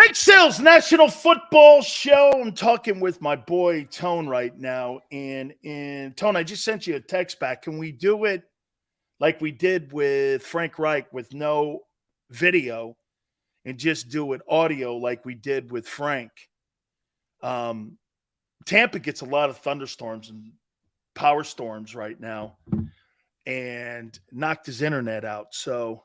Frank Sills, National Football Show. I'm talking with my boy Tone right now. And Tone, I just sent you a text back. Can we do it like we did with Frank Reich with no video and just do it audio like we did with Frank? Tampa gets a lot of thunderstorms and power storms right now and knocked his internet out. So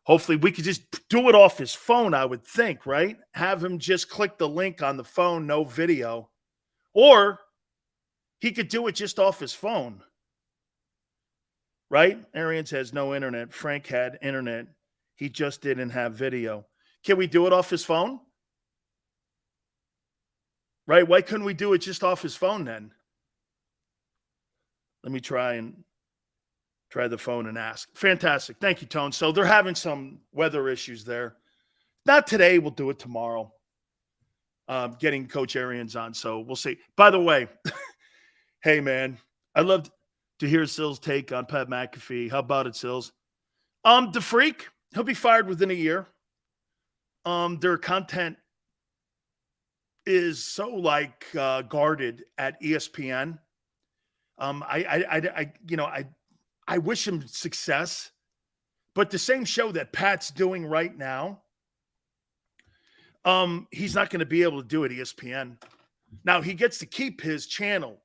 hopefully we could just do it off his phone, I would think, right? Have him just click the link on the phone, no video. Or he could do it just off his phone, right? Arians has no internet. Frank had internet. He just didn't have video. Can we do it off his phone? Right? Why couldn't we do it just off his phone then? Let me try the phone and ask. Fantastic. Thank you, Tone. So they're having some weather issues there. Not today. We'll do it tomorrow. Getting Coach Arians on. So we'll see. By the way, hey, man, I'd love to hear Sills' take on Pat McAfee. How about it, Sills? The Freak, he'll be fired within a year. Their content is so guarded at ESPN. I wish him success, but the same show that Pat's doing right now, he's not going to be able to do at ESPN. Now he gets to keep his channel,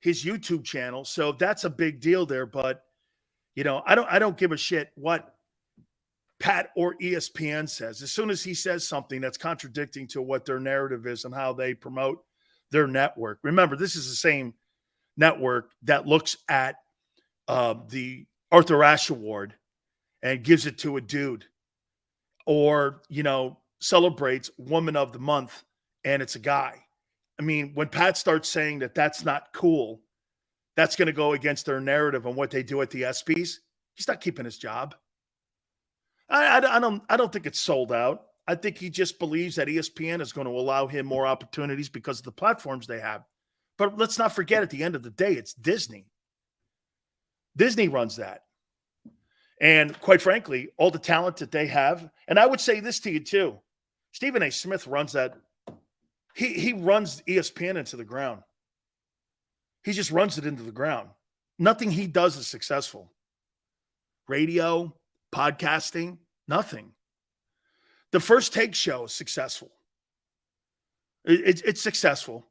his YouTube channel, so that's a big deal there. But I don't give a shit what Pat or ESPN says. As soon as he says something that's contradicting to what their narrative is and how they promote their network. Remember, this is the same network that looks at the Arthur Ashe Award and gives it to a dude, or celebrates Woman of the Month and it's a guy. I mean, when Pat starts saying that that's not cool, that's going to go against their narrative on what they do at the ESPYs. He's not keeping his job. I don't think it's sold out. I think he just believes that ESPN is going to allow him more opportunities because of the platforms they have. But let's not forget, at the end of the day, it's Disney. Disney runs that. And quite frankly, all the talent that they have, and I would say this to you too, Stephen A. Smith runs that. He runs ESPN into the ground. He just runs it into the ground. Nothing he does is successful. Radio, podcasting, nothing. The First Take show is successful. It's successful,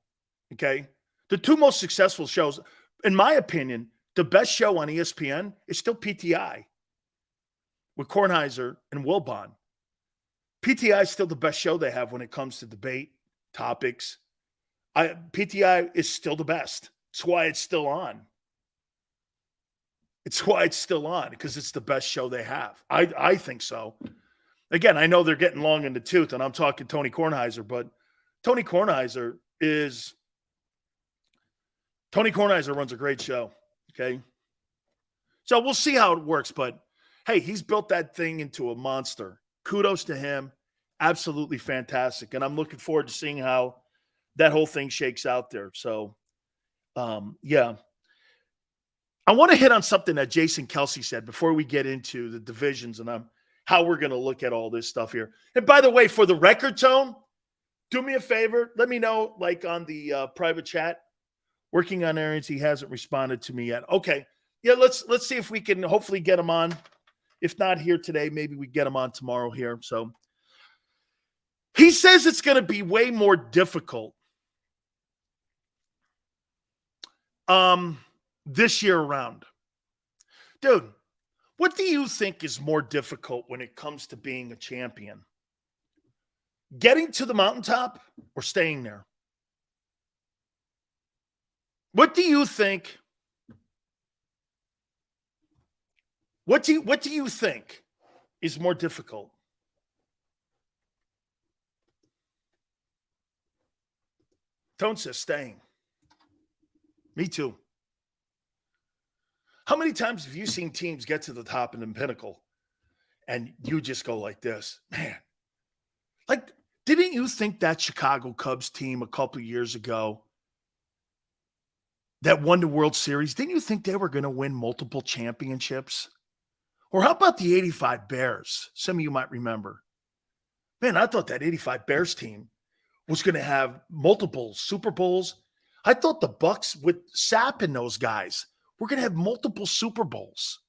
okay? The two most successful shows, in my opinion, the best show on ESPN is still PTI with Kornheiser and Wilbon. PTI is still the best show they have when it comes to debate, topics. PTI is still the best. It's why it's still on. It's why it's still on, because it's the best show they have. I think so. Again, I know they're getting long in the tooth, and I'm talking Tony Kornheiser, but Tony Kornheiser runs a great show, okay? So we'll see how it works, but hey, he's built that thing into a monster. Kudos to him. Absolutely fantastic. And I'm looking forward to seeing how that whole thing shakes out there. So, yeah. I want to hit on something that Jason Kelsey said before we get into the divisions and how we're going to look at all this stuff here. And by the way, for the record, Tone, do me a favor. Let me know, on the private chat. Working on Arians, he hasn't responded to me yet. Okay. Yeah, let's see if we can hopefully get him on. If not here today, maybe we get him on tomorrow here. So he says it's going to be way more difficult this year around. Dude, what do you think is more difficult when it comes to being a champion? Getting to the mountaintop or staying there? What do you think? What do you think is more difficult? Tone says staying. Me too. How many times have you seen teams get to the top and the pinnacle and you just go like this? Man, didn't you think that Chicago Cubs team a couple of years ago that won the World Series, didn't you think they were going to win multiple championships? Or how about the 85 Bears? Some of you might remember. Man, I thought that 85 Bears team was going to have multiple Super Bowls. I thought the Bucks with Sapp and those guys were going to have multiple Super Bowls.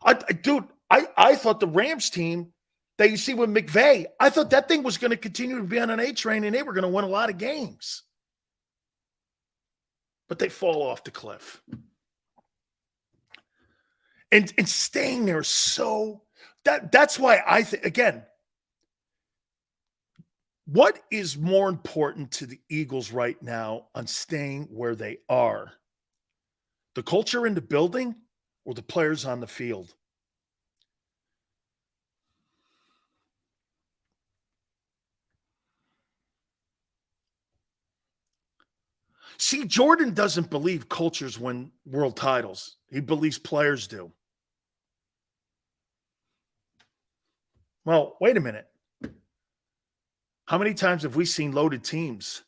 I thought the Rams team that you see with McVay, I thought that thing was going to continue to be on an A train and they were going to win a lot of games. But they fall off the cliff. And staying there so that's why I think, again, what is more important to the Eagles right now on staying where they are? The culture in the building or the players on the field? See, Jordan doesn't believe cultures win world titles. He believes players do. Well, wait a minute. How many times have we seen loaded teams?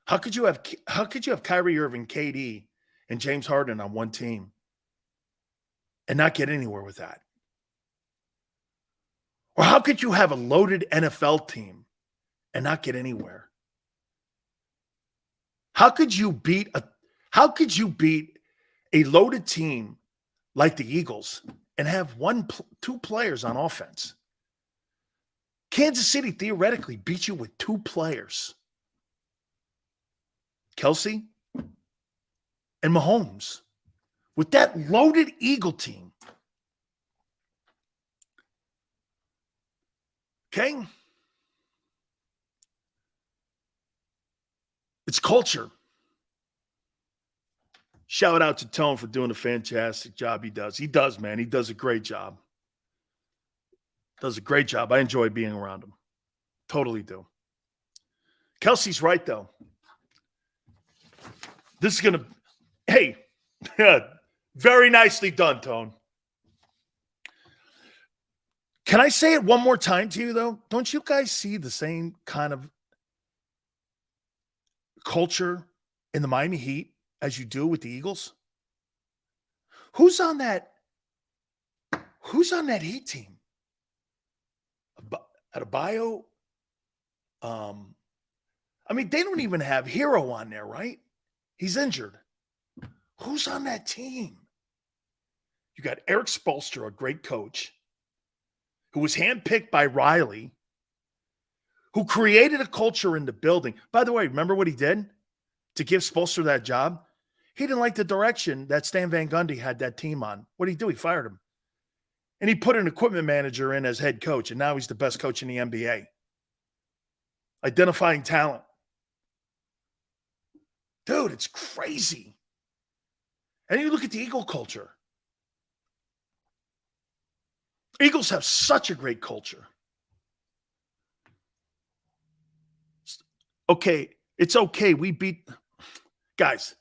How could you have Kyrie Irving, KD, and James Harden on one team and not get anywhere with that? Or how could you have a loaded NFL team and not get anywhere? How could you beat a loaded team like the Eagles and have two players on offense? Kansas City theoretically beat you with two players. Kelsey and Mahomes. With that loaded Eagle team. Okay? It's culture. Shout out to Tone for doing a fantastic job he does. He does, man. He does a great job. Does a great job. I enjoy being around him. Totally do. Kelsey's right, though. This is going to, hey, very nicely done, Tone. Can I say it one more time to you, though? Don't you guys see the same kind of culture in the Miami Heat as you do with the Eagles? Who's on that Heat team? Adebayo? I mean, they don't even have Hero on there, right? He's injured. Who's on that team? You got Eric Spoelstra, a great coach, who was handpicked by Riley, who created a culture in the building. By the way, remember what he did to give Spoelstra that job? He didn't like the direction that Stan Van Gundy had that team on. What did he do? He fired him. And he put an equipment manager in as head coach, and now he's the best coach in the NBA. Identifying talent. Dude, it's crazy. And you look at the Eagle culture. Eagles have such a great culture. Okay, it's okay. We beat – guys,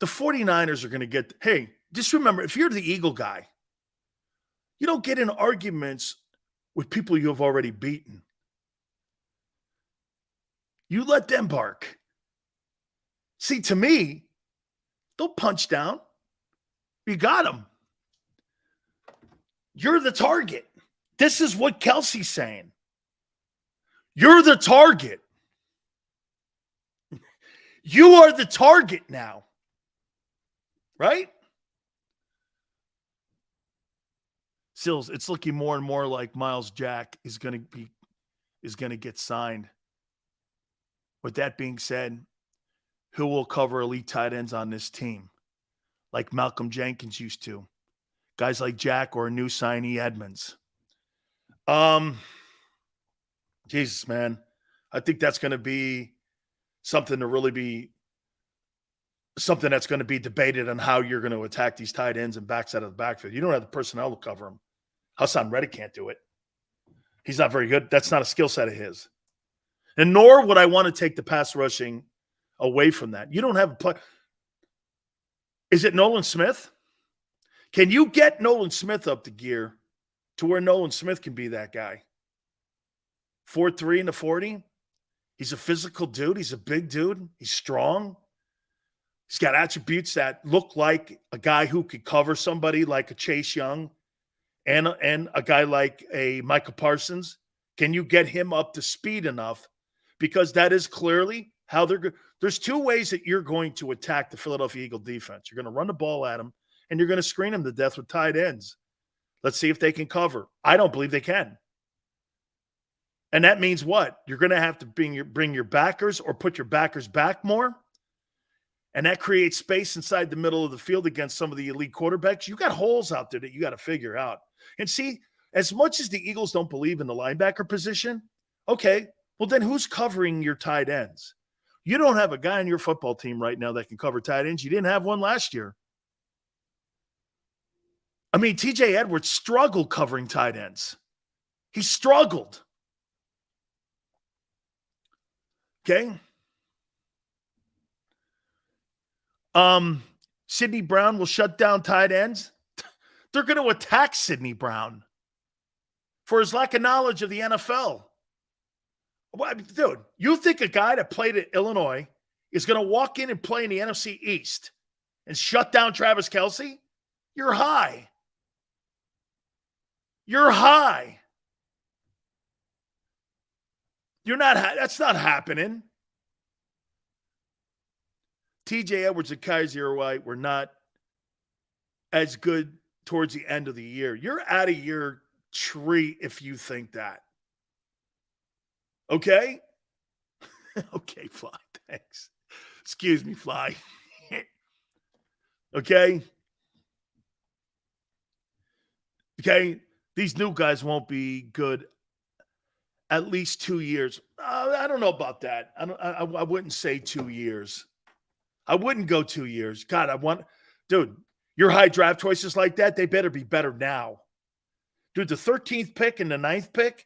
the 49ers are going to get – hey, just remember, if you're the Eagle guy, you don't get in arguments with people you have already beaten. You let them bark. See, to me, don't punch down. You got them. You're the target. This is what Kelsey's saying. You're the target. You are the target now. Right? Sills, it's looking more and more like Miles Jack is going to get signed. With that being said, who will cover elite tight ends on this team? Like Malcolm Jenkins used to. Guys like Jack or a new signee Edmonds. Jesus, man. I think that's going to be something that's going to be debated on how you're going to attack these tight ends and backs out of the backfield. You don't have the personnel to cover them. Hassan Reddick can't do it. He's not very good. That's not a skill set of his. And nor would I want to take the pass rushing away from that. You don't have a play. Is it Nolan Smith? Can you get Nolan Smith up to gear to where Nolan Smith can be that guy? 4'3" in the 40. He's a physical dude. He's a big dude. He's strong. He's got attributes that look like a guy who could cover somebody like a Chase Young and a guy like a Michael Parsons, can you get him up to speed enough? Because that is clearly how they're good. There's two ways that you're going to attack the Philadelphia Eagle defense. You're going to run the ball at them, and you're going to screen them to death with tight ends. Let's see if they can cover. I don't believe they can. And that means what? You're going to have to bring your backers or put your backers back more. And that creates space inside the middle of the field against some of the elite quarterbacks. You got holes out there that you got to figure out. And see, as much as the Eagles don't believe in the linebacker position, okay, well then who's covering your tight ends? You don't have a guy on your football team right now that can cover tight ends. You didn't have one last year. I mean, TJ Edwards struggled covering tight ends. He struggled. Okay. Sidney Brown will shut down tight ends. They're going to attack Sidney Brown for his lack of knowledge of the NFL. Dude, you think a guy that played at Illinois is going to walk in and play in the NFC East and shut down Travis Kelce? You're high. You're high. You're not. That's not happening. TJ Edwards and Kaiser White were not as good towards the end of the year. You're out of your tree if you think that. Okay? Okay, Fly. Thanks. Excuse me, Fly. Okay? Okay? These new guys won't be good at least 2 years. I don't know about that. I wouldn't say 2 years. I wouldn't go 2 years. God, dude, your high draft choices like that, they better be better now. Dude, the 13th pick and the 9th pick,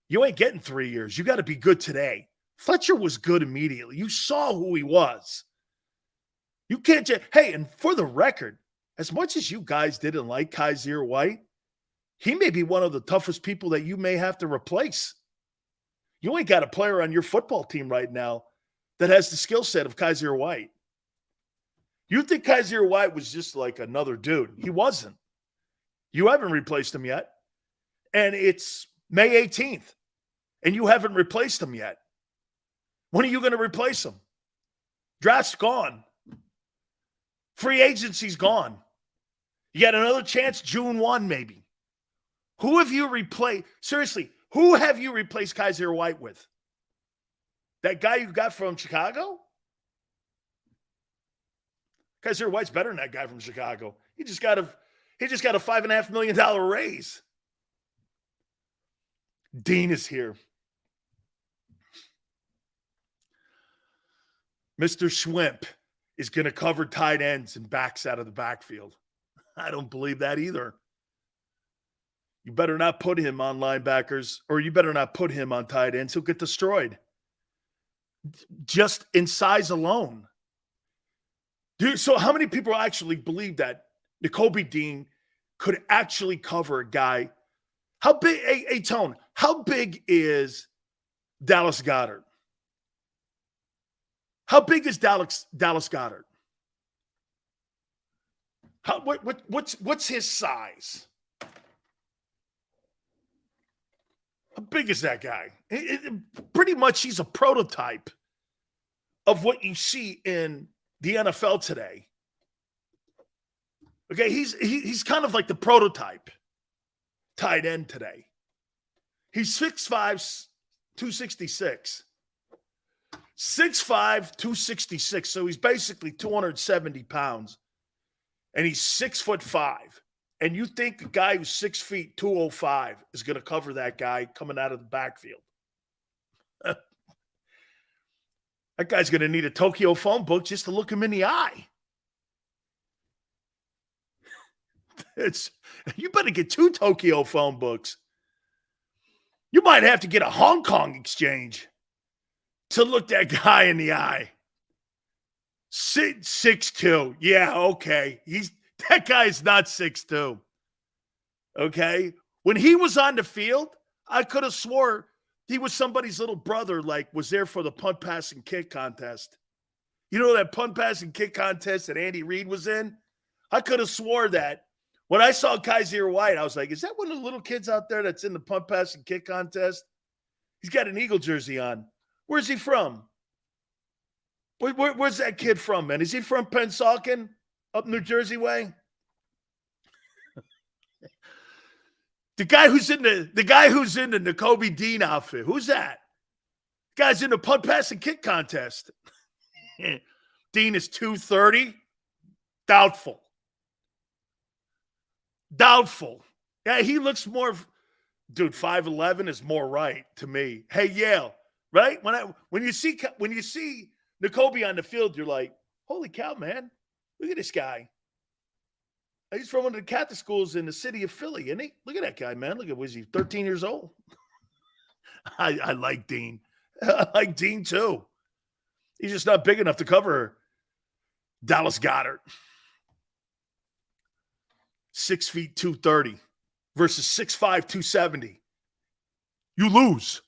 you ain't getting 3 years. You got to be good today. Fletcher was good immediately. You saw who he was. You can't just, hey, and for the record, as much as you guys didn't like Kaiser White, he may be one of the toughest people that you may have to replace. You ain't got a player on your football team right now that has the skill set of Kaiser White. You think Kaiser White was just like another dude. He wasn't. You haven't replaced him yet. And it's May 18th. And you haven't replaced him yet. When are you going to replace him? Draft's gone. Free agency's gone. You got another chance June 1 maybe. Who have you replaced? Seriously, who have you replaced Kaiser White with? That guy you got from Chicago? Kaiser White's better than that guy from Chicago. He just got a $5.5 million raise. Dean is here. Mr. Schwimp is going to cover tight ends and backs out of the backfield. I don't believe that either. You better not put him on linebackers, or you better not put him on tight ends. He'll get destroyed. Just in size alone. Dude, so how many people actually believe that Nakobe Dean could actually cover a guy? How big, hey, Tone, how big is Dallas Goedert? How big is Dallas Goedert? What's his size? How big is that guy? Pretty much he's a prototype of what you see in the NFL today. Okay, he's kind of like the prototype tight end today. He's 6'5", 266. 6'5", 266. So he's basically 270 pounds. And he's 6'5". And you think a guy who's 6 feet, 205 is going to cover that guy coming out of the backfield. That guy's going to need a Tokyo phone book just to look him in the eye. You better get 2 Tokyo phone books. You might have to get a Hong Kong exchange to look that guy in the eye. 6'2". Yeah, okay. That guy's not 6'2". Okay? When he was on the field, I could have swore he was somebody's little brother, like was there for the punt, pass, and kick contest. You know that punt, pass, and kick contest that Andy Reid was in? I could have swore that When I saw Kaiser White, I was like, is that one of the little kids out there that's in the punt, pass, and kick contest? He's got an Eagle jersey on. Where's he from? Where's that kid from, man? Is he from Pennsauken, up New Jersey way? The guy who's in the Nakobe Dean outfit. Who's that? Guy's in the punt, pass, and kick contest. Dean is 230. Doubtful. Yeah, he looks more. Dude, 5'11" is more right to me. Hey, Yale, right? When you see Nakobe on the field, you're like, holy cow, man! Look at this guy. He's from one of the Catholic schools in the city of Philly, isn't he? Look at that guy, man. Look at, was he 13 years old? I like Dean. I like Dean too. He's just not big enough to cover Dallas Goedert. 6 feet 230 versus 6'5", 270. You lose.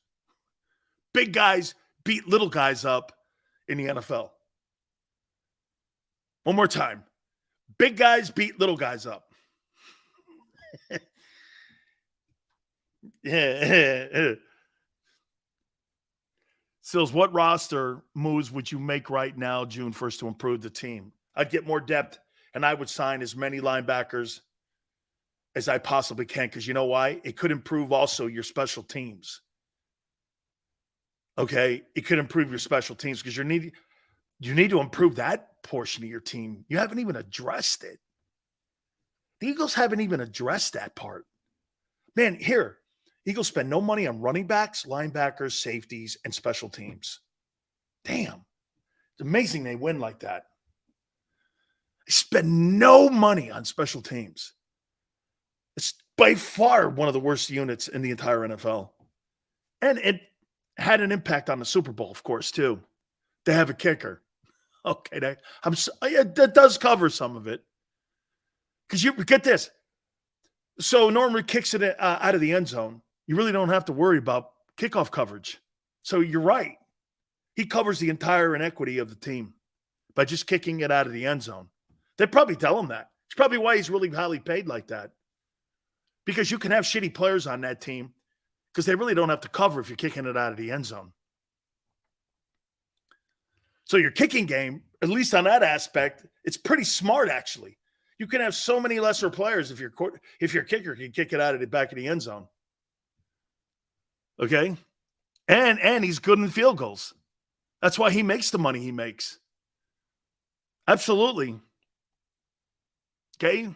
Big guys beat little guys up in the NFL. One more time. Big guys beat little guys up. Yeah. Sills, what roster moves would you make right now, June 1st, to improve the team? I'd get more depth, and I would sign as many linebackers as I possibly can, because you know why? It could improve also your special teams. Okay? It could improve your special teams because you need to improve that portion of your team. You haven't even addressed it. The Eagles haven't even addressed that part. Man, here, Eagles spend no money on running backs, linebackers, safeties, and special teams. Damn. It's amazing they win like that. They spend no money on special teams. It's by far one of the worst units in the entire NFL. And it had an impact on the Super Bowl, of course, too. They have a kicker. Okay, that does cover some of it. Because you get this. So normally kicks it out of the end zone. You really don't have to worry about kickoff coverage. So you're right. He covers the entire inequity of the team by just kicking it out of the end zone. They probably tell him that. It's probably why he's really highly paid like that. Because you can have shitty players on that team because they really don't have to cover if you're kicking it out of the end zone. So your kicking game, at least on that aspect, it's pretty smart, actually. You can have so many lesser players if your kicker can kick it out of the back of the end zone. Okay? And he's good in field goals. That's why he makes the money he makes. Absolutely. Okay?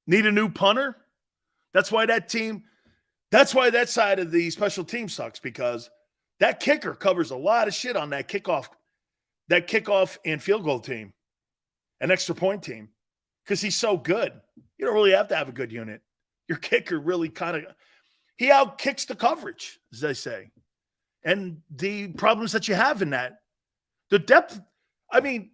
Need a new punter? That's why that side of the special team sucks, because that kicker covers a lot of shit on that kickoff and field goal team, an extra point team, because he's so good. You don't really have to have a good unit. Your kicker really he outkicks the coverage, as they say. And the problems that you have in that, the depth, I mean,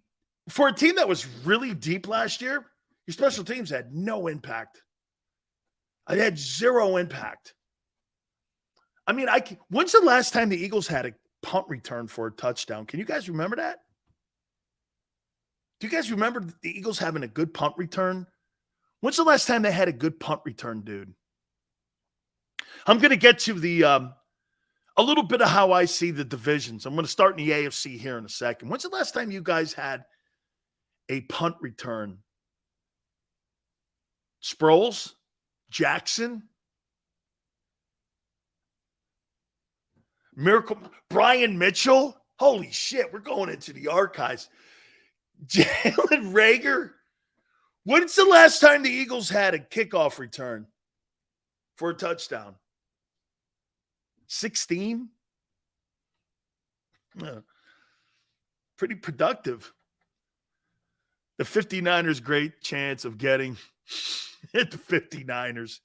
for a team that was really deep last year, your special teams had no impact. I had zero impact. I mean, when's the last time the Eagles had a punt return for a touchdown? Can you guys remember that? Do you guys remember the Eagles having a good punt return? When's the last time they had a good punt return, dude? I'm going to get to a little bit of how I see the divisions. I'm going to start in the AFC here in a second. When's the last time you guys had a punt return? Sproles? Jackson? Miracle? Brian Mitchell? Holy shit, we're going into the archives. Jalen Reagor? When's the last time the Eagles had a kickoff return for a touchdown? 16? Pretty productive. The 59ers, great chance of getting the 59ers.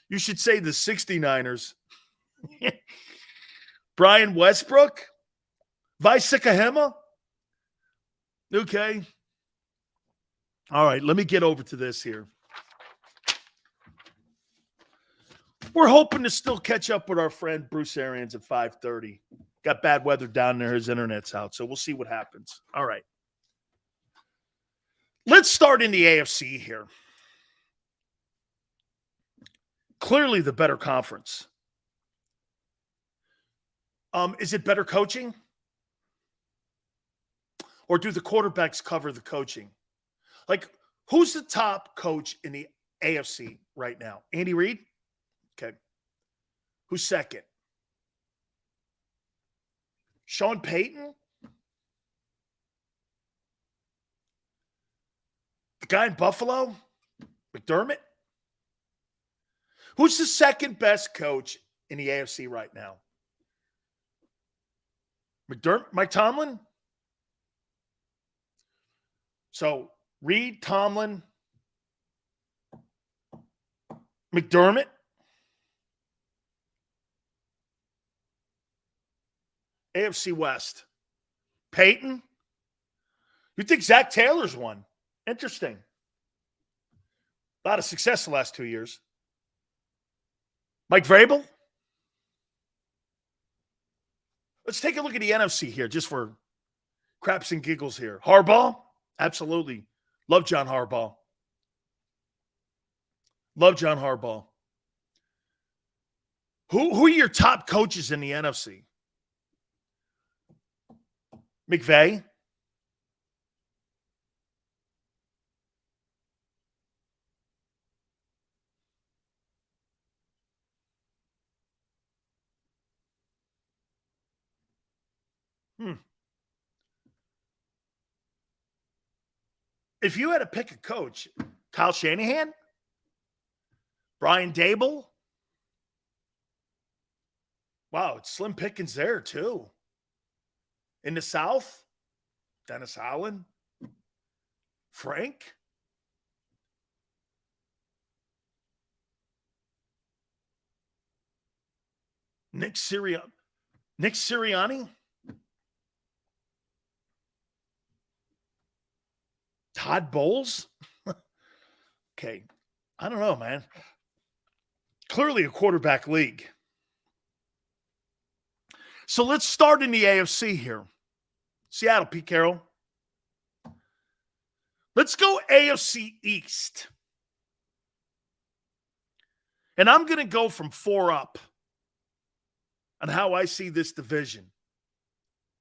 You should say the 69ers. Brian Westbrook? Visikahema? Okay. All right, let me get over to this here. We're hoping to still catch up with our friend Bruce Arians at 5:30. Got bad weather down there. His internet's out, so we'll see what happens. All right. Let's start in the AFC here. Clearly the better conference. Is it better coaching? Or do the quarterbacks cover the coaching? Like, who's the top coach in the AFC right now? Andy Reid? Okay. Who's second? Sean Payton? The guy in Buffalo? McDermott? Who's the second best coach in the AFC right now? McDermott? Mike Tomlin? So, Reid, Tomlin, McDermott? AFC West. Peyton? You think Zach Taylor's won? Interesting. A lot of success the last 2 years. Mike Vrabel? Let's take a look at the NFC here, just for craps and giggles here. Harbaugh? Absolutely. Love John Harbaugh. Love John Harbaugh. Who are your top coaches in the NFC? McVay? If you had to pick a coach, Kyle Shanahan? Brian Dable? Wow, it's slim pickings there too. In the South, Dennis Allen? Frank? Nick Sirianni? Todd Bowles? Okay. I don't know, man. Clearly a quarterback league. So let's start in the AFC here. Seattle, Pete Carroll. Let's go AFC East. And I'm going to go from 4 up on how I see this division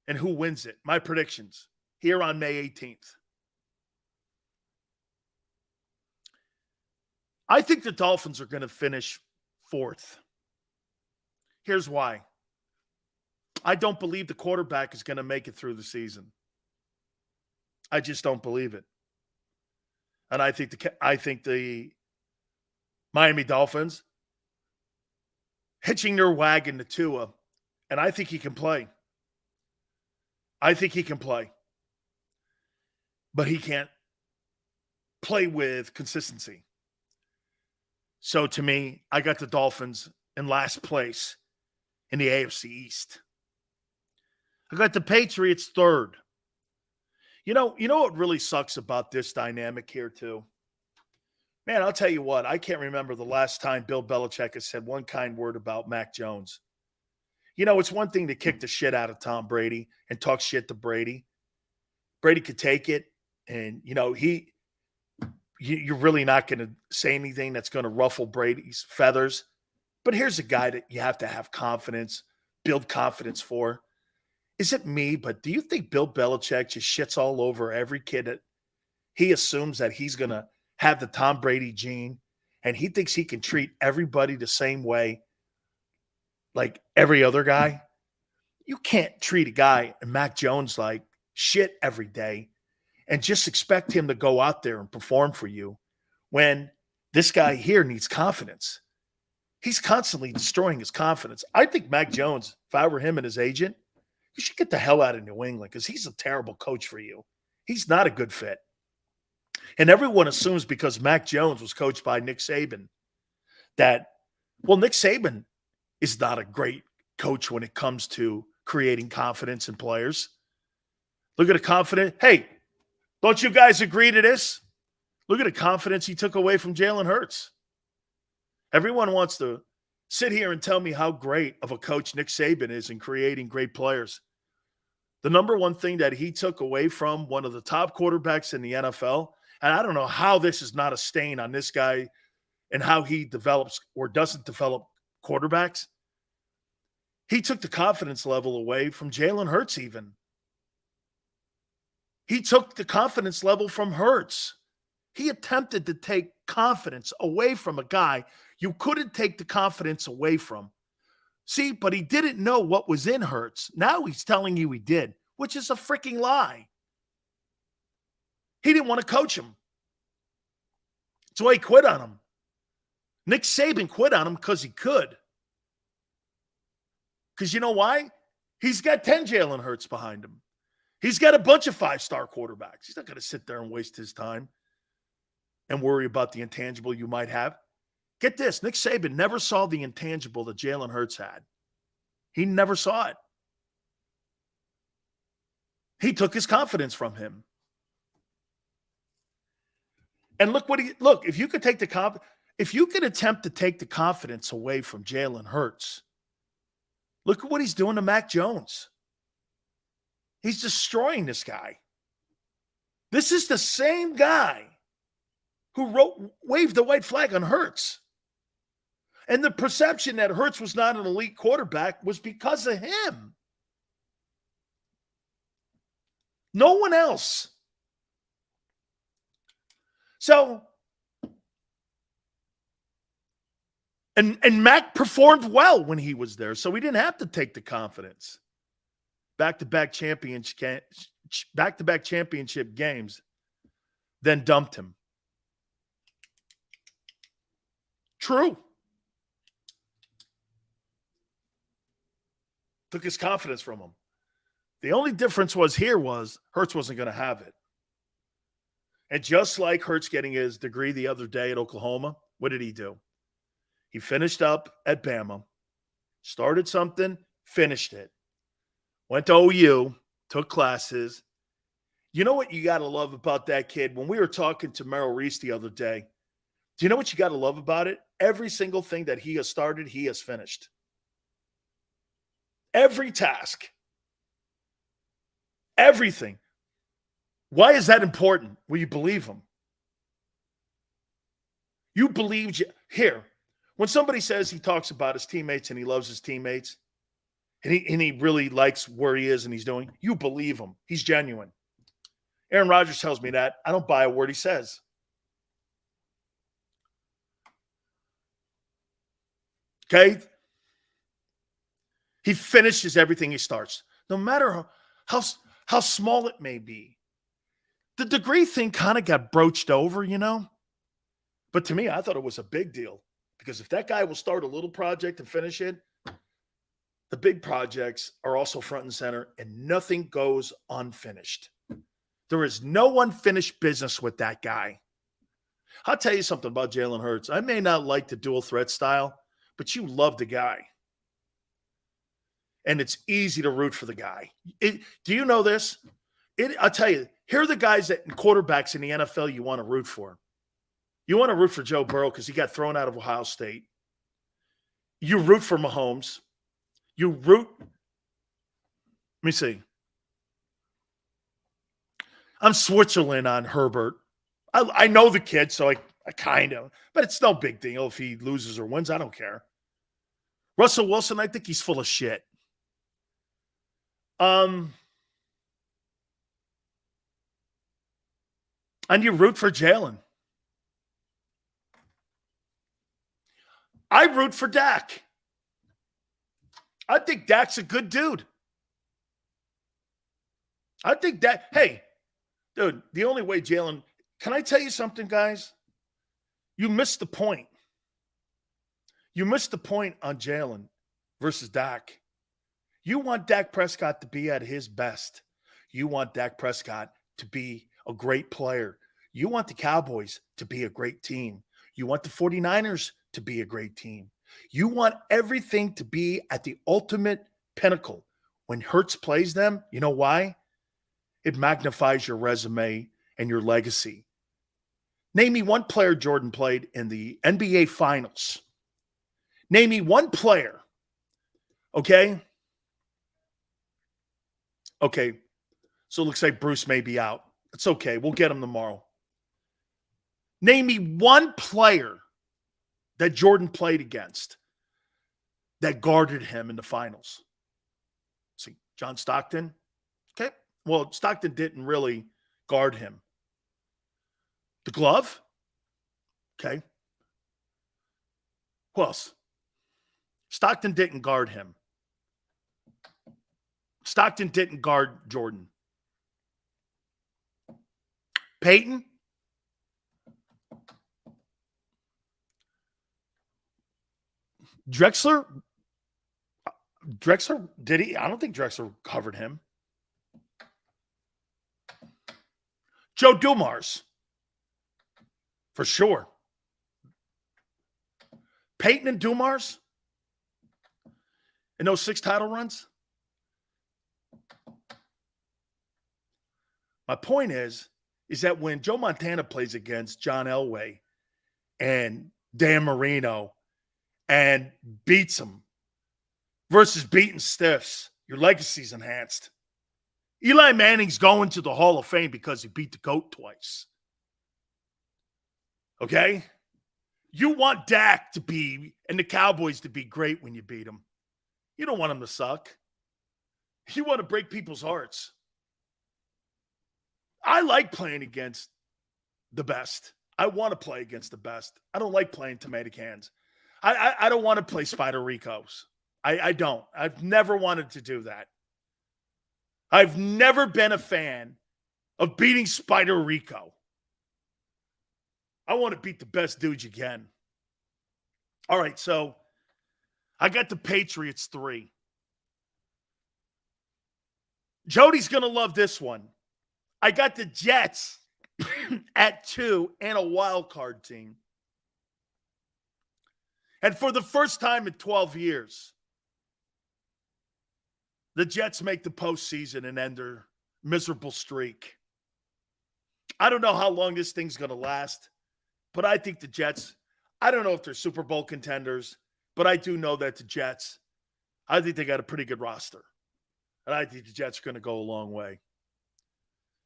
and who wins it. My predictions here on May 18th. I think the Dolphins are going to finish 4th. Here's why. I don't believe the quarterback is going to make it through the season. I just don't believe it. And I think the Miami Dolphins hitching their wagon to Tua, and I think he can play. But he can't play with consistency. So to me, I got the Dolphins in last place in the AFC East. I got the Patriots 3rd. You know what really sucks about this dynamic here too? Man, I'll tell you what, I can't remember the last time Bill Belichick has said one kind word about Mac Jones. You know, it's one thing to kick the shit out of Tom Brady and talk shit to Brady. Brady could take it, and, you're really not going to say anything that's going to ruffle Brady's feathers. But here's a guy that you have to have confidence, build confidence for. Is it me, but do you think Bill Belichick just shits all over every kid that he assumes that he's going to have the Tom Brady gene, and he thinks he can treat everybody the same way like every other guy? You can't treat a guy, Mac Jones, like shit every day and just expect him to go out there and perform for you when this guy here needs confidence. He's constantly destroying his confidence. I think Mac Jones, if I were him and his agent, you should get the hell out of New England because he's a terrible coach for you. He's not a good fit. And everyone assumes because Mac Jones was coached by Nick Saban that, well, Nick Saban is not a great coach when it comes to creating confidence in players. Look at the confidence. Hey, don't you guys agree to this? Look at the confidence he took away from Jalen Hurts. Everyone wants to sit here and tell me how great of a coach Nick Saban is in creating great players. The number one thing that he took away from one of the top quarterbacks in the NFL, and I don't know how this is not a stain on this guy and how he develops or doesn't develop quarterbacks, he took the confidence level away from Jalen Hurts even. He took the confidence level from Hurts. He attempted to take confidence away from a guy you couldn't take the confidence away from. See, but he didn't know what was in Hurts. Now he's telling you he did, which is a freaking lie. He didn't want to coach him. That's why he quit on him. Nick Saban quit on him because he could. Because you know why? He's got 10 Jalen Hurts behind him. He's got a bunch of 5-star quarterbacks. He's not going to sit there and waste his time and worry about the intangible you might have. Get this, Nick Saban never saw the intangible that Jalen Hurts had. He never saw it. He took his confidence from him. And look, if you could take if you could attempt to take the confidence away from Jalen Hurts, look at what he's doing to Mac Jones. He's destroying this guy. This is the same guy who waved the white flag on Hurts. And the perception that Hurts was not an elite quarterback was because of him. No one else. So, and Mac performed well when he was there, so we didn't have to take the confidence. Back-to-back championship games, then dumped him. True. Took his confidence from him. The only difference was Hurts wasn't going to have it. And just like Hurts getting his degree the other day at Oklahoma, what did he do? He finished up at Bama, started something, finished it. Went to OU, took classes. You know what you got to love about that kid? When we were talking to Merrill Reese the other day, do you know what you got to love about it? Every single thing that he has started, he has finished. Every task. Everything. Why is that important? Well, you believe him. You believe here. When somebody says he talks about his teammates and he loves his teammates, and he really likes where he is and he's doing, you believe him. He's genuine. Aaron Rodgers tells me that. I don't buy a word he says. Okay? He finishes everything he starts, no matter how small it may be. The degree thing kind of got broached over, you know? But to me, I thought it was a big deal. Because if that guy will start a little project and finish it, the big projects are also front and center, and nothing goes unfinished. There is no unfinished business with that guy. I'll tell you something about Jalen Hurts. I may not like the dual threat style, but you love the guy. And it's easy to root for the guy. Do you know this? I'll tell you, here are the guys that quarterbacks in the NFL you want to root for. You want to root for Joe Burrow because he got thrown out of Ohio State. You root for Mahomes. You root. Let me see. I'm Switzerland on Herbert. I know the kid, so I kind of, but it's no big deal if he loses or wins. I don't care. Russell Wilson, I think he's full of shit. And you root for Jalen. I root for Dak. I think Dak's a good dude. I think that, hey, dude, the only way Jalen, can I tell you something, guys? You missed the point. You missed the point on Jalen versus Dak. You want Dak Prescott to be at his best. You want Dak Prescott to be a great player. You want the Cowboys to be a great team. You want the 49ers to be a great team. You want everything to be at the ultimate pinnacle. When Hurts plays them, you know why? It magnifies your resume and your legacy. Name me one player Jordan played in the NBA Finals. Name me one player. Okay? Okay. So it looks like Bruce may be out. It's okay. We'll get him tomorrow. Name me one player that Jordan played against that guarded him in the finals? See, John Stockton. Okay. Well, Stockton didn't really guard him. The glove. Okay. Who else? Stockton didn't guard him. Stockton didn't guard Jordan. Peyton? Drexler? Drexler? Did he? I don't think Drexler covered him. Joe Dumars. For sure. Peyton and Dumars? In those 6 title runs? My point is that when Joe Montana plays against John Elway and Dan Marino and beats him versus beating stiffs, your legacy's enhanced. Eli Manning's going to the Hall of Fame because he beat the GOAT twice. Okay? You want Dak to be, and the Cowboys to be great when you beat them. You don't want them to suck. You want to break people's hearts. I like playing against the best. I want to play against the best. I don't like playing tomato cans. I don't want to play Spider Ricos. I don't. I've never wanted to do that. I've never been a fan of beating Spider Rico. I want to beat the best dudes you can. All right, so I got the Patriots 3. Jody's going to love this one. I got the Jets at 2 and a wild card team. And for the first time in 12 years, the Jets make the postseason and end their miserable streak. I don't know how long this thing's going to last, but I think the Jets, I don't know if they're Super Bowl contenders, but I do know that the Jets, I think they got a pretty good roster. And I think the Jets are going to go a long way.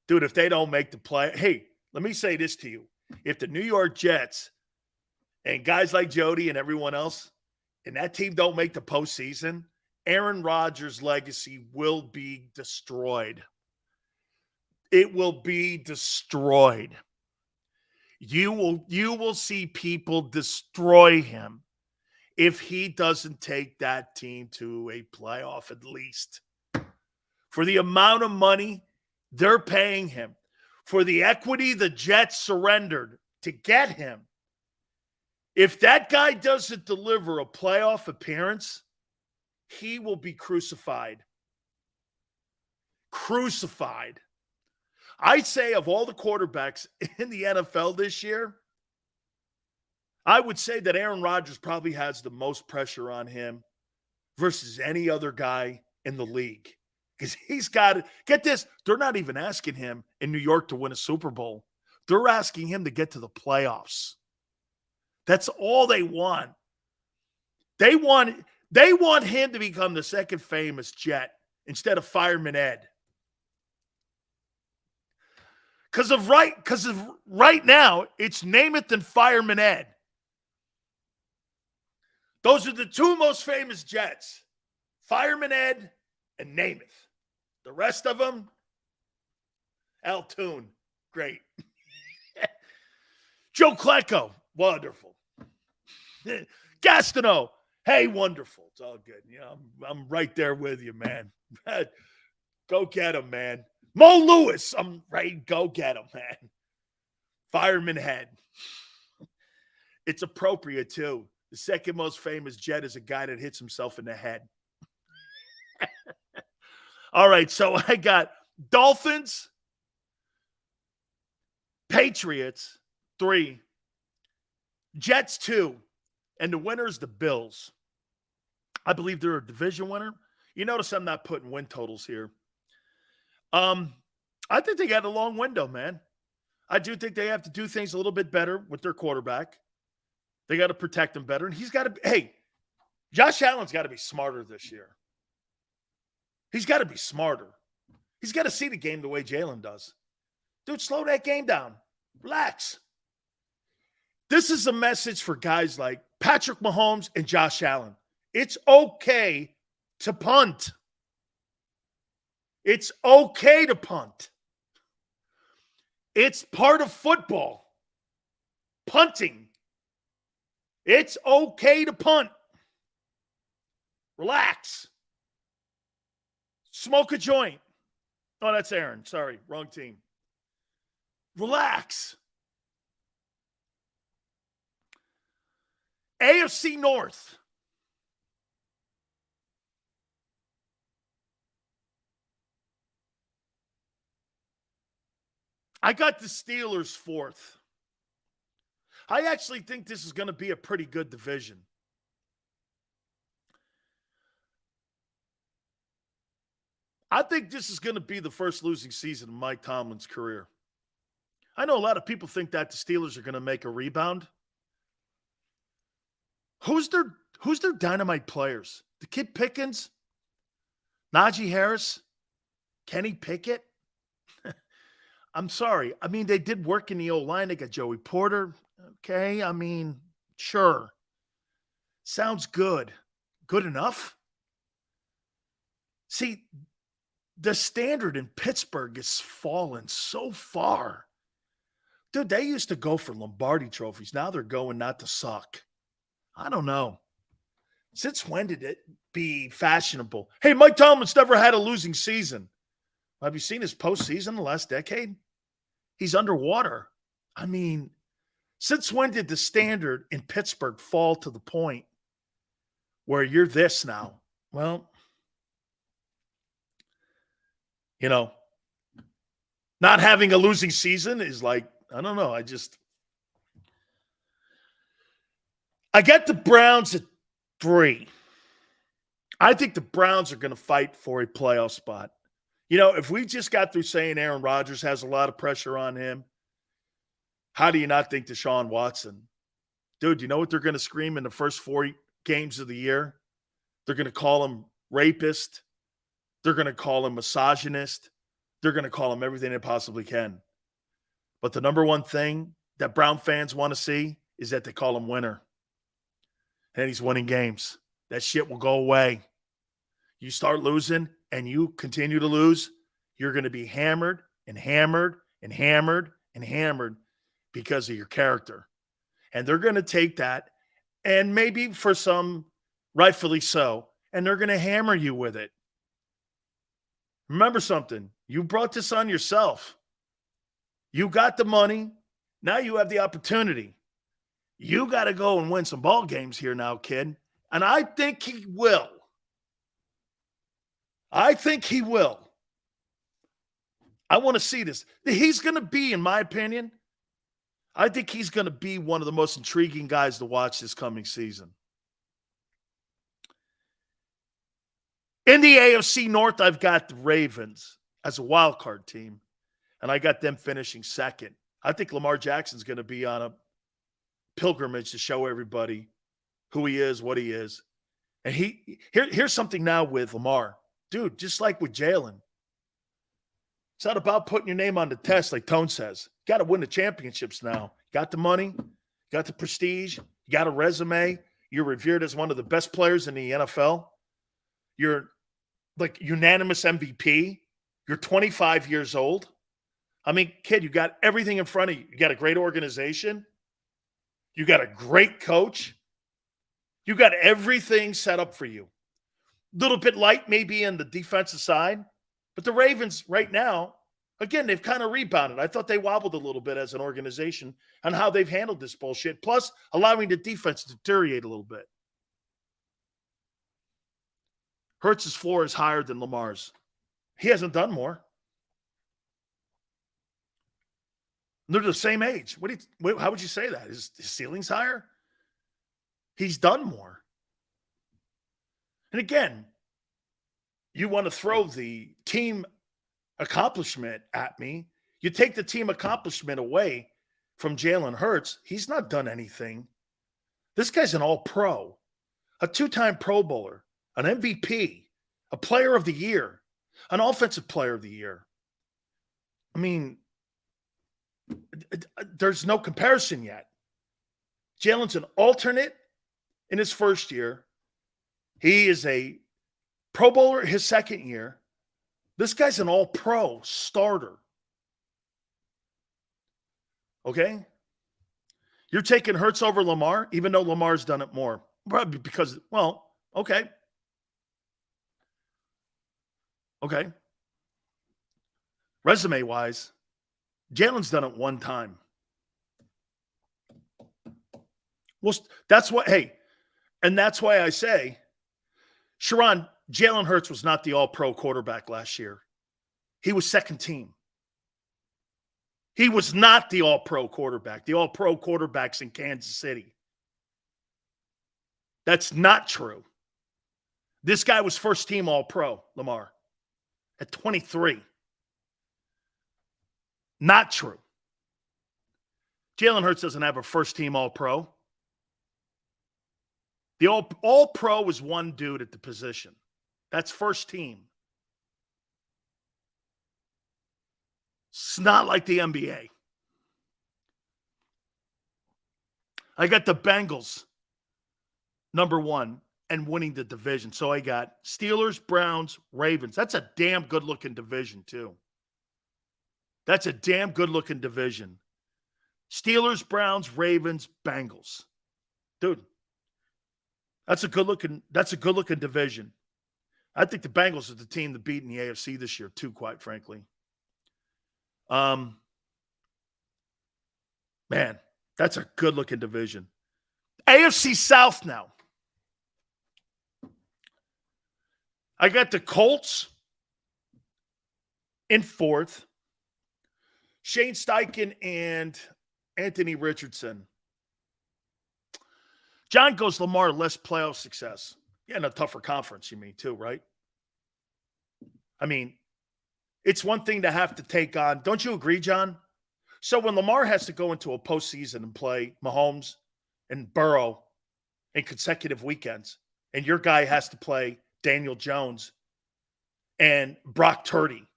Dude, if they don't make the play, hey, let me say this to you. If the New York Jets and guys like Jody and everyone else and that team don't make the postseason, Aaron Rodgers' legacy will be destroyed. It will be destroyed. You will see people destroy him if he doesn't take that team to a playoff at least. For the amount of money they're paying him, for the equity the Jets surrendered to get him, if that guy doesn't deliver a playoff appearance, he will be crucified. Crucified. I say of all the quarterbacks in the NFL this year, I would say that Aaron Rodgers probably has the most pressure on him versus any other guy in the league. Because he's got to, get this, they're not even asking him in New York to win a Super Bowl. They're asking him to get to the playoffs. That's all they want. They want him to become the second famous Jet instead of Fireman Ed. Because of right now, it's Namath and Fireman Ed. Those are the 2 most famous Jets. Fireman Ed and Namath. The rest of them, Altoon, great. Joe Klecko, wonderful. Gastineau, hey, wonderful. It's all good. Yeah, I'm right there with you, man. Go get him, man. Mo Lewis, I'm right. Go get him, man. Fireman Head. It's appropriate, too. The second most famous Jet is a guy that hits himself in the head. All right, so I got Dolphins, Patriots, 3, Jets, 2, and the winner is the Bills. I believe they're a division winner. You notice I'm not putting win totals here. I think they got a long window, man. I do think they have to do things a little bit better with their quarterback. They got to protect him better. And he's got to – hey, Josh Allen's got to be smarter this year. He's got to be smarter. He's got to see the game the way Jalen does. Dude, slow that game down. Relax. This is a message for guys like Patrick Mahomes and Josh Allen. It's okay to punt. It's okay to punt. It's part of football. Punting. It's okay to punt. Relax. Smoke a joint. Oh, that's Aaron. Sorry, wrong team. Relax. AFC North. I got the Steelers fourth. I actually think this is going to be a pretty good division. I think this is going to be the first losing season of Mike Tomlin's career. I know a lot of people think that the Steelers are going to make a rebound. Who's their dynamite players? The Kid Pickens? Najee Harris? Kenny Pickett? I'm sorry. I mean, they did work in the O-line. They got Joey Porter. Okay, I mean, sure. Sounds good. Good enough? See, the standard in Pittsburgh has fallen so far. Dude, they used to go for Lombardi trophies. Now they're going not to suck. I don't know. Since when did it be fashionable? Hey, Mike Tomlin's never had a losing season. Have you seen his postseason the last decade? He's underwater. I mean, since when did the standard in Pittsburgh fall to the point where you're this now? Well, you know, not having a losing season is like, I don't know. I get the Browns at 3. I think the Browns are going to fight for a playoff spot. You know, if we just got through saying Aaron Rodgers has a lot of pressure on him, how do you not think Deshaun Watson? Dude, you know what they're going to scream in the first 4 games of the year? They're going to call him rapist. They're going to call him misogynist. They're going to call him everything they possibly can. But the number one thing that Brown fans want to see is that they call him winner. And he's winning games. That shit will go away. You start losing and you continue to lose, you're going to be hammered and hammered and hammered and hammered because of your character. And they're going to take that, and maybe for some, rightfully so, and they're going to hammer you with it. Remember something. You brought this on yourself. You got the money. Now you have the opportunity. You got to go and win some ball games here now, kid. And I think he will. I think he will. I want to see this. He's going to be, in my opinion, I think he's going to be one of the most intriguing guys to watch this coming season. In the AFC North, I've got the Ravens as a wild card team, and I got them finishing second. I think Lamar Jackson's going to be on a pilgrimage to show everybody who he is, what he is. And here's something now with Lamar. Dude, just like with Jalen, it's not about putting your name on the test like Tone says. You got to win the championships now. Got the money, got the prestige, you got a resume. You're revered as one of the best players in the NFL. You're like unanimous MVP. You're 25 years old. I mean, kid, you got everything in front of you. You got a great organization. You got a great coach. You got everything set up for you. Little bit light maybe in the defensive side, but the Ravens right now, again, they've kind of rebounded. I thought they wobbled a little bit as an organization on how they've handled this bullshit, plus allowing the defense to deteriorate a little bit. Hurts' floor is higher than Lamar's. He hasn't done more. They're the same age. How would you say that? His ceiling's higher? He's done more. And again, you want to throw the team accomplishment at me. You take the team accomplishment away from Jalen Hurts. He's not done anything. This guy's an all-pro, a 2-time Pro Bowler, an MVP, a player of the year, an offensive player of the year. I mean, there's no comparison yet. Jalen's an alternate in his first year. He is a Pro Bowler his second year. This guy's an all-pro starter. Okay? You're taking Hurts over Lamar, even though Lamar's done it more. Probably because, well, okay. Okay. Resume-wise, Jalen's done it one time. Well, that's what, hey, and that's why I say, Sharon, Jalen Hurts was not the all-pro quarterback last year. He was second team. He was not the all-pro quarterback. The all-pro quarterback's in Kansas City. That's not true. This guy was first team all-pro, Lamar, at 23. Not true. Jalen Hurts doesn't have a first team all-pro. The all-pro is one dude at the position. That's first team. It's not like the NBA. I got the Bengals, number one, and winning the division. So I got Steelers, Browns, Ravens. That's a damn good-looking division, too. That's a damn good-looking division. Steelers, Browns, Ravens, Bengals. Dude, that's a good-looking division. I think the Bengals are the team to beat in the AFC this year, too, quite frankly. Man, that's a good-looking division. AFC South now. I got the Colts in fourth. Shane Steichen and Anthony Richardson. John goes Lamar, less playoff success. Yeah, and a tougher conference, you mean, too, right? I mean, it's one thing to have to take on. Don't you agree, John? So when Lamar has to go into a postseason and play Mahomes and Burrow in consecutive weekends, and your guy has to play Daniel Jones and Brock Purdy,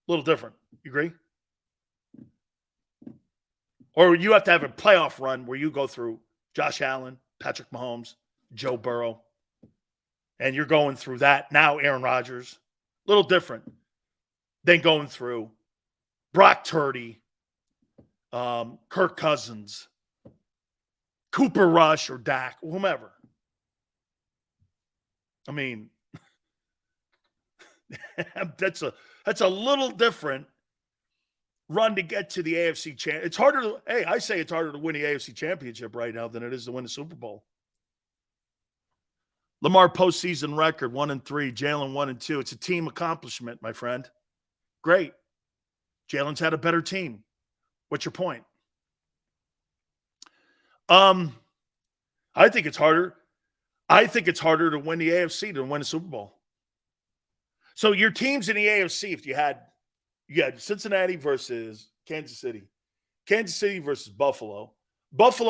a little different. You agree? Or you have to have a playoff run where you go through Josh Allen, Patrick Mahomes, Joe Burrow, and you're going through that. Now Aaron Rodgers, a little different than going through Brock Purdy, Kirk Cousins, Cooper Rush, or Dak, whomever. I mean, that's a little different run to get to the AFC champ. It's harder to, I say it's harder to win the AFC championship right now than it is to win the Super Bowl. Lamar postseason record 1-3, Jalen 1-2. It's a team accomplishment, my friend. Great. Jalen's had a better team. What's your point? I think it's harder. I think it's harder to win the AFC than win the Super Bowl. So your teams in the AFC, if you had Cincinnati versus Kansas City versus Buffalo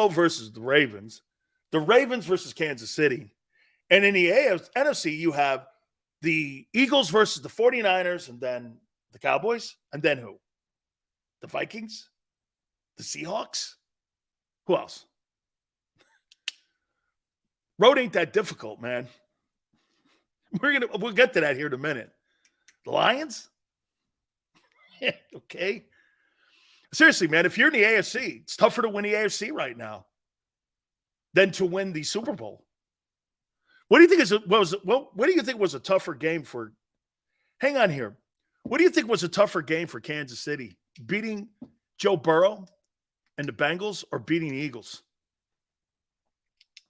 versus the Ravens versus Kansas City. And in the NFC, you have the Eagles versus the 49ers, and then the Cowboys, and then who? The Vikings? The Seahawks? Who else? Road ain't that difficult, man. We'll get to that here in a minute. The Lions? Okay. Seriously, man, if you're in the AFC, it's tougher to win the AFC right now than to win the Super Bowl. What do you think what do you think was a tougher game for? Hang on here. What do you think was a tougher game for Kansas City? Beating Joe Burrow and the Bengals, or beating the Eagles?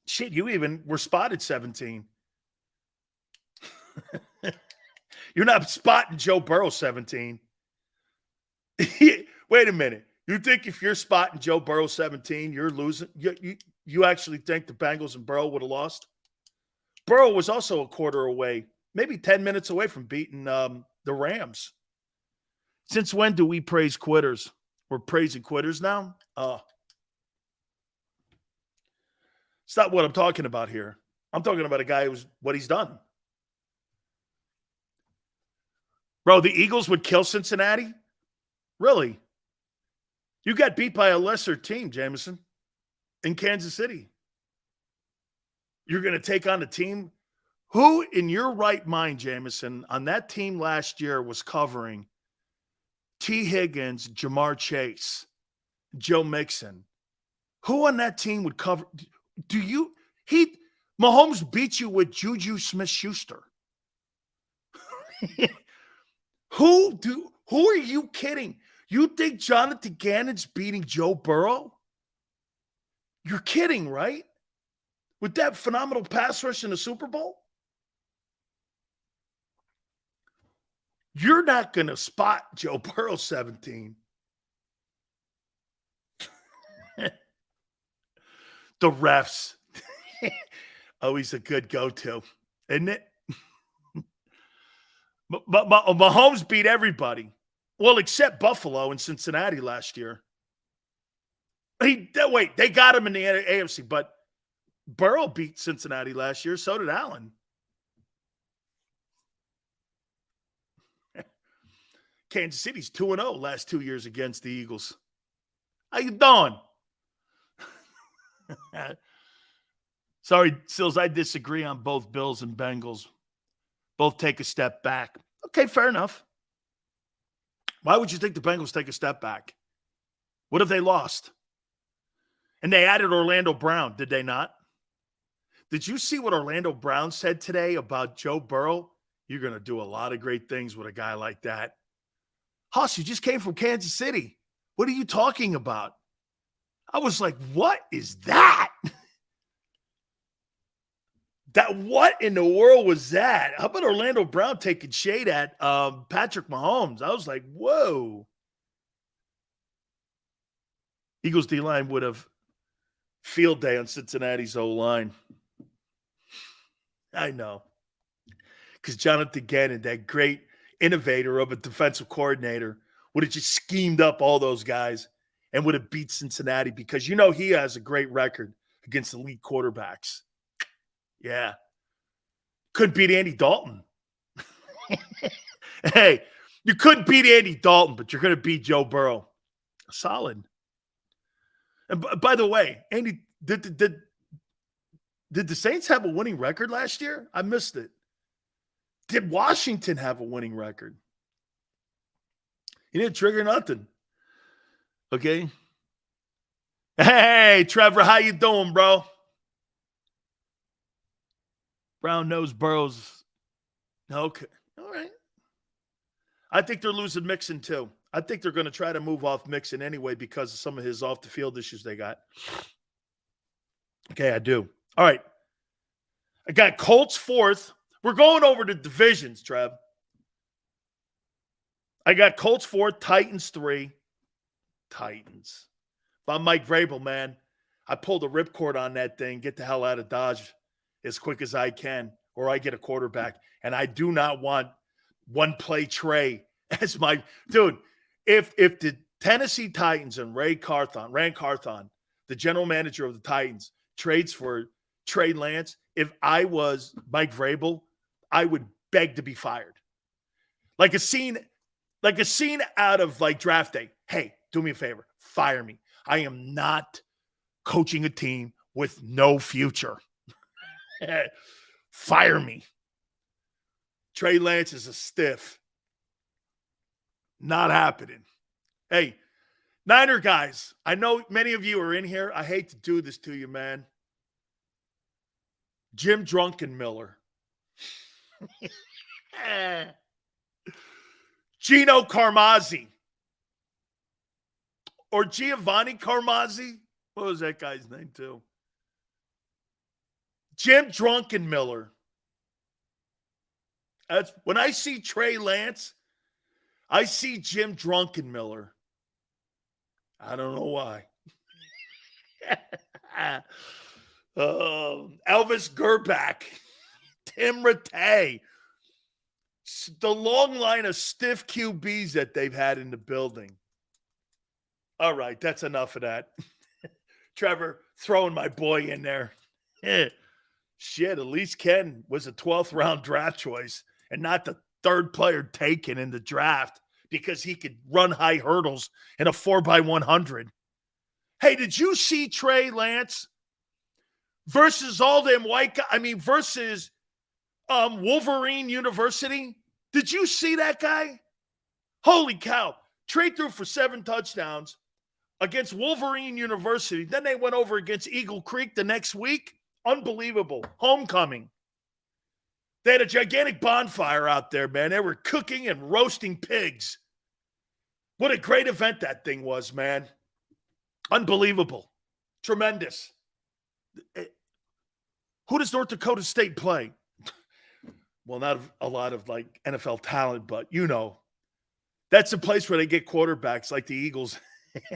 Shit, you even were spotted 17. You're not spotting Joe Burrow 17. Wait a minute. You think if you're spotting Joe Burrow 17, you're losing? You actually think the Bengals and Burrow would have lost? Burrow was also a quarter away, maybe 10 minutes away from beating the Rams. Since when do we praise quitters? We're praising quitters now? It's not what I'm talking about here. I'm talking about a guy who's what he's done. Bro, the Eagles would kill Cincinnati? Really? You got beat by a lesser team, Jameson, in Kansas City. You're going to take on a team who, in your right mind, Jameson, on that team last year was covering T. Higgins, Jamar Chase, Joe Mixon. Who on that team would cover? Mahomes beat you with Juju Smith-Schuster. Who are you kidding? You think Jonathan Gannon's beating Joe Burrow? You're kidding, right? With that phenomenal pass rush in the Super Bowl? You're not going to spot Joe Burrow 17. The refs. Always a good go-to, isn't it? But Mahomes beat everybody. Well, except Buffalo and Cincinnati last year. They got him in the AFC, but Burrow beat Cincinnati last year. So did Allen. Kansas City's 2-0 last 2 years against the Eagles. How you doing? Sorry, Sills, I disagree on both Bills and Bengals. Both take a step back. Okay, fair enough. Why would you think the Bengals take a step back? What if they lost? And they added Orlando Brown, did they not? Did you see what Orlando Brown said today about Joe Burrow? You're going to do a lot of great things with a guy like that. Huss, you just came from Kansas City. What are you talking about? I was like, what is that? What in the world was that? How about Orlando Brown taking shade at Patrick Mahomes? I was like, whoa. Eagles D-line would have field day on Cincinnati's O-line. I know. Because Jonathan Gannon, that great innovator of a defensive coordinator, would have just schemed up all those guys and would have beat Cincinnati because you know he has a great record against elite quarterbacks. Yeah. Couldn't beat Andy Dalton. Hey, you couldn't beat Andy Dalton, but you're going to beat Joe Burrow. Solid. And by the way, Andy, did the Saints have a winning record last year? I missed it. Did Washington have a winning record? He didn't trigger nothing. Okay. Hey, Trevor, how you doing, bro? Brown nose Burrows. Okay. All right. I think they're losing Mixon too. I think they're going to try to move off Mixon anyway because of some of his off-the-field issues they got. Okay, I do. All right. I got Colts 4th. We're going over the divisions, Trev. I got Colts 4th, Titans 3. Titans. If I'm Mike Vrabel, man, I pull the ripcord on that thing, get the hell out of Dodge as quick as I can, or I get a quarterback. And I do not want one-play Trey as my – dude, if the Tennessee Titans and Rand Carthon, the general manager of the Titans, trades for Trey Lance, if I was Mike Vrabel, I would beg to be fired. Like a scene out of like draft day. Hey, do me a favor. Fire me. I am not coaching a team with no future. Fire me. Trey Lance is a stiff. Not happening. Hey, Niner guys, I know many of you are in here. I hate to do this to you, man. Jim Drunkenmiller. Gino Carmazzi. Or Giovanni Carmazzi. What was that guy's name, too? Jim Drunkenmiller. That's when I see Trey Lance, I see Jim Drunkenmiller. I don't know why. Elvis Gerback, Tim Rattay, the long line of stiff QBs that they've had in the building. All right, that's enough of that. Trevor, throwing my boy in there. Shit, at least Ken was a 12th round draft choice and not the third player taken in the draft because he could run high hurdles in a 4x100. Hey, did you see Trey Lance versus all them white guys. I mean, versus Wolverine University. Did you see that guy? Holy cow. Trey threw for 7 touchdowns against Wolverine University. Then they went over against Eagle Creek the next week. Unbelievable. Homecoming. They had a gigantic bonfire out there, man. They were cooking and roasting pigs. What a great event that thing was, man. Unbelievable. Tremendous. Who does North Dakota State play? Well, not a lot of like NFL talent, but you know, that's a place where they get quarterbacks like the Eagles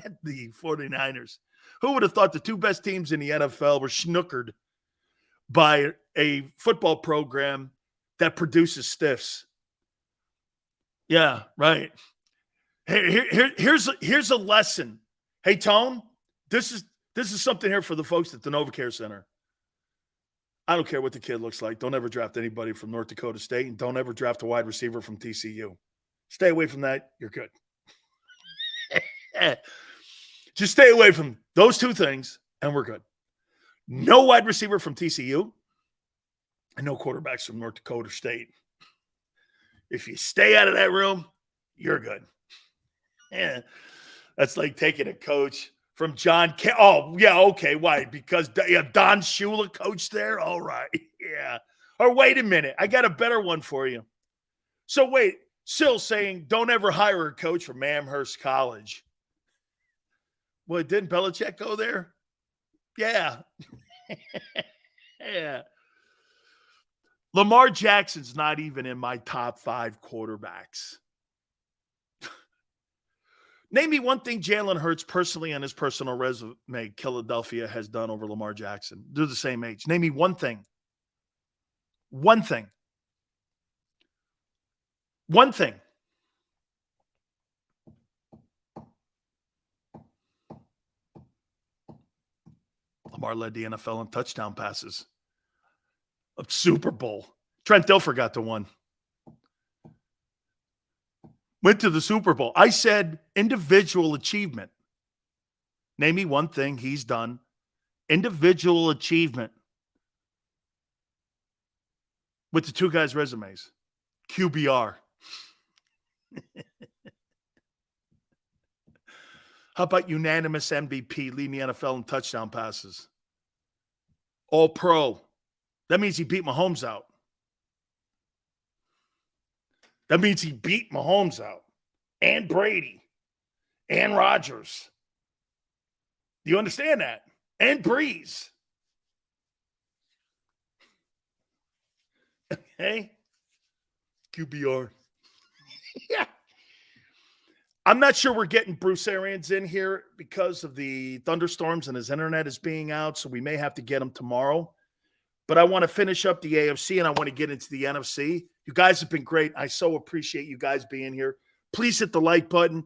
and the 49ers. Who would have thought the two best teams in the NFL were snookered by a football program that produces stiffs? Yeah, right. Here's a lesson. Hey, Tone, this is something here for the folks at the NovaCare Center. I don't care what the kid looks like. Don't ever draft anybody from North Dakota State, and don't ever draft a wide receiver from TCU. Stay away from that. You're good. Just stay away from those two things, and we're good. No wide receiver from TCU, and no quarterbacks from North Dakota State. If you stay out of that room, you're good. Yeah, that's like taking a coach from John. Oh, yeah, okay. Why? Because Don Shula coached there? All right. Yeah. Or wait a minute. I got a better one for you. So wait, Sil saying don't ever hire a coach from Amherst College. Well, didn't Belichick go there? Yeah. Yeah. Lamar Jackson's not even in my top 5 quarterbacks. Name me one thing Jalen Hurts personally on his personal resume Philadelphia has done over Lamar Jackson. They're the same age. Name me one thing. One thing. One thing. Lamar led the NFL in touchdown passes. A Super Bowl. Trent Dilfer got to one. Went to the Super Bowl. I said individual achievement. Name me one thing he's done. Individual achievement. With the two guys' resumes. QBR. How about unanimous MVP leading the NFL in touchdown passes? All pro. That means he beat Mahomes out. That means he beat Mahomes out. And Brady. And Rodgers. Do you understand that? And Breeze. Okay? QBR. Yeah. I'm not sure we're getting Bruce Arians in here because of the thunderstorms and his internet is being out, so we may have to get him tomorrow. But I want to finish up the AFC and I want to get into the NFC. You guys have been great. I so appreciate you guys being here. Please hit the like button.